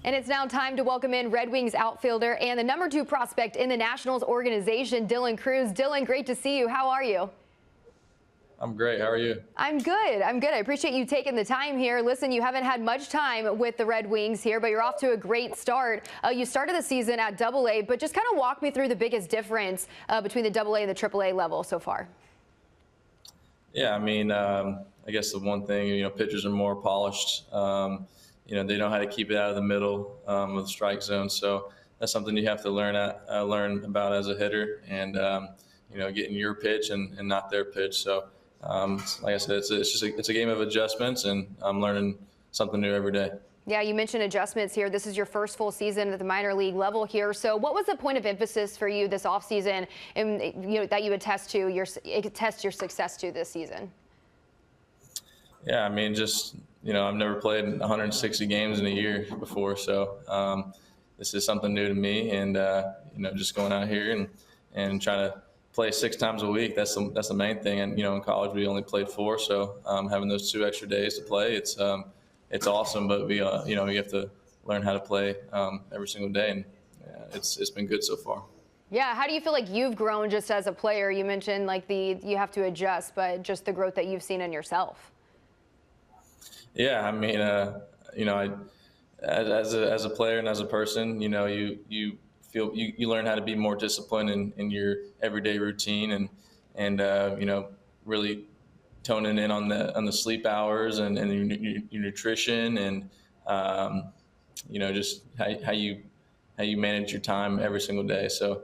And it's now time to welcome in Red Wings outfielder and the #2 prospect in the Nationals organization, Dyaln Crews. Dylan, great to see you. How are you? I'm great. How are you? I'm good. I appreciate you taking the time here. Listen, you haven't had much time with the Red Wings here, but you're off to a great start. You started the season at AA, but just kind of walk me through the biggest difference between the AA and the AAA level so far. Yeah, I guess the one thing, pitchers are more polished. They know how to keep it out of the middle of the strike zone. So that's something you have to learn about as a hitter, and getting your pitch and not their pitch. So like I said, it's a game of adjustments, and I'm learning something new every day. Yeah, you mentioned adjustments here. This is your first full season at the minor league level here. So what was the point of emphasis for you this offseason, and that you would test your success to this season? Yeah, I've never played 160 games in a year before, so this is something new to me, and just going out here and trying to play 6 times a week. That's the main thing. And in college we only played 4, so having those 2 extra days to play, it's awesome. But we have to learn how to play every single day, and it's been good so far. Yeah, how do you feel like you've grown just as a player? You mentioned you have to adjust, but just the growth that you've seen in yourself. Yeah, as a player and as a person, you learn how to be more disciplined in your everyday routine, and really toning in on the sleep hours and your nutrition, and just how you manage your time every single day. So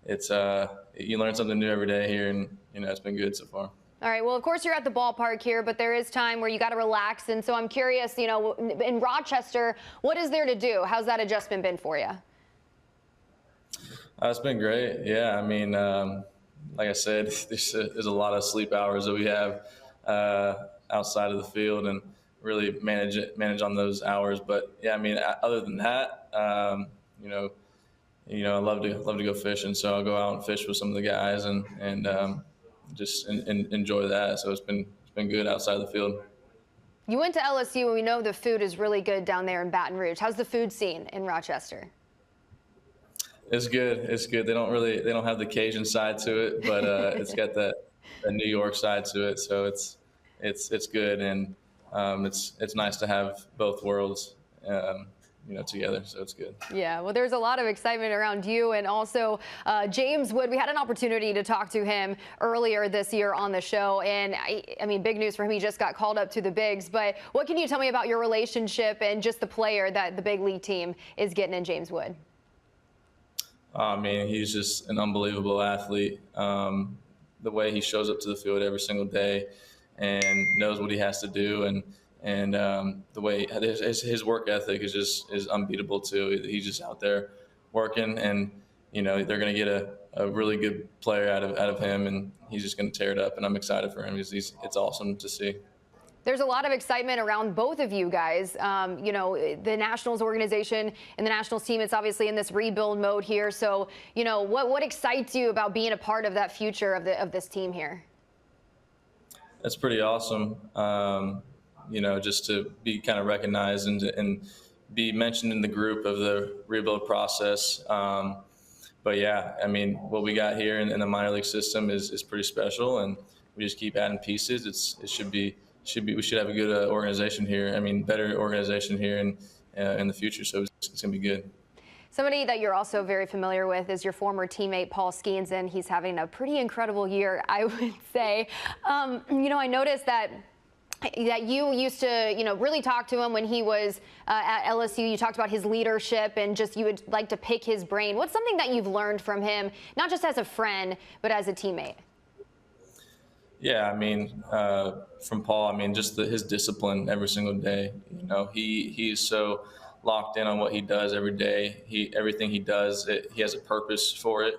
it's you learn something new every day here, and it's been good so far. All right. Well, of course, you're at the ballpark here, but there is time where you got to relax. And so I'm curious, in Rochester, what is there to do? How's that adjustment been for you? It's been great. Yeah. Like I said, there's a lot of sleep hours that we have outside of the field, and really manage on those hours. But yeah, other than that, I love to go fishing. So I'll go out and fish with some of the guys, and just enjoy that. So it's been good outside of the field. You went to LSU, and we know the food is really good down there in Baton Rouge. How's the food scene in Rochester? It's good. It's good. They don't have the Cajun side to it, but it's got that New York side to it. So it's good, and it's nice to have both worlds together, so it's good. Yeah, well, there's a lot of excitement around you, and also James Wood. We had an opportunity to talk to him earlier this year on the show, and big news for him. He just got called up to the bigs. But what can you tell me about your relationship and just the player that the big league team is getting in James Wood? He's just an unbelievable athlete. The way he shows up to the field every single day and knows what he has to do, and the way his work ethic is unbeatable too. He's just out there working, and they're going to get a really good player out of him, and he's just going to tear it up. And I'm excited for him. It's awesome to see. There's a lot of excitement around both of you guys. The Nationals organization and the Nationals team, it's obviously in this rebuild mode here. So, what excites you about being a part of that future of this team here? That's pretty awesome. Just to be kind of recognized and be mentioned in the group of the rebuild process. But yeah, what we got here in the minor league system is pretty special, and we just keep adding pieces. We should have a good organization here. Better organization here in the future. So it's gonna be good. Somebody that you're also very familiar with is your former teammate, Paul Skenes, and he's having a pretty incredible year, I would say. I noticed that you used to, really talk to him when he was at LSU. You talked about his leadership, and just you would like to pick his brain. What's something that you've learned from him, not just as a friend, but as a teammate? Yeah, from Paul, just his discipline every single day. He is so locked in on what he does every day. Everything he does, he has a purpose for it,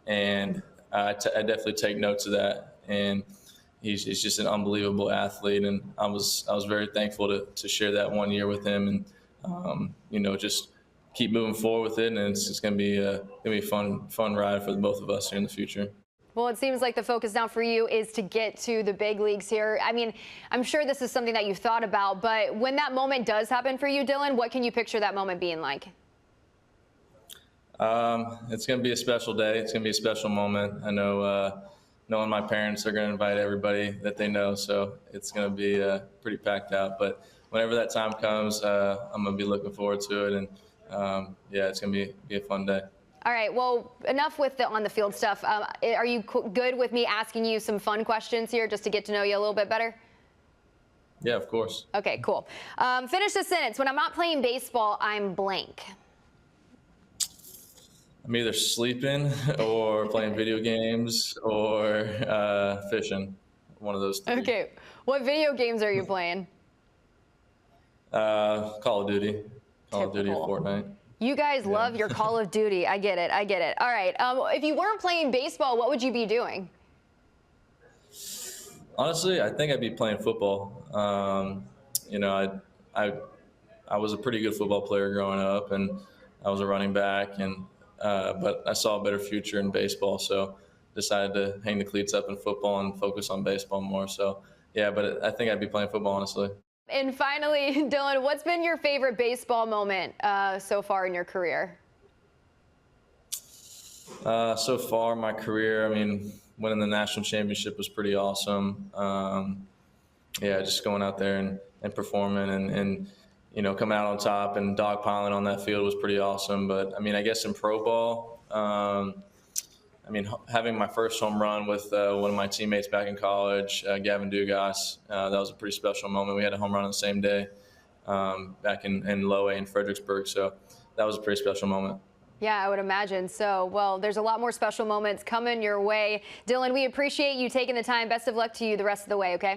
and I definitely take notes of that. And he's just an unbelievable athlete, and I was very thankful to share that 1 year with him, and just keep moving forward with it. And it's going to be a fun ride for the both of us here in the future. Well, it seems like the focus now for you is to get to the big leagues here. I mean, I'm sure this is something that you've thought about, but when that moment does happen for you, Dylan, what can you picture that moment being like? It's going to be a special day. It's going to be a special moment. I know knowing my parents are going to invite everybody that they know, so it's going to be pretty packed out. But whenever that time comes, I'm going to be looking forward to it, and yeah, it's going to be a fun day. All right, well, enough with the on-the-field stuff. Are you good with me asking you some fun questions here just to get to know you a little bit better? Yeah, of course. Okay, cool. Finish the sentence. When I'm not playing baseball, I'm blank. I'm either sleeping or playing video games or fishing. One of those three. Okay, what video games are you playing? Call of Duty. Call of Duty or Fortnite. You guys love your Call of Duty. I get it. I get it. All right. If you weren't playing baseball, what would you be doing? Honestly, I think I'd be playing football. You know, I was a pretty good football player growing up, and I was a running back, and but I saw a better future in baseball, so decided to hang the cleats up in football and focus on baseball more. So yeah, but I think I'd be playing football, honestly. And finally, Dylan, what's been your favorite baseball moment so far in your career? So far, my career, I mean, winning the national championship was pretty awesome. Yeah, just going out there and performing and you know, coming out on top and dogpiling on that field was pretty awesome. But I mean, I guess in pro ball, I mean, having my first home run with one of my teammates back in college, Gavin Dugas, that was a pretty special moment. We had a home run on the same day back in Low A in Fredericksburg, so that was a pretty special moment. Yeah, I would imagine so. Well, there's a lot more special moments coming your way. Dylan, we appreciate you taking the time. Best of luck to you the rest of the way, okay?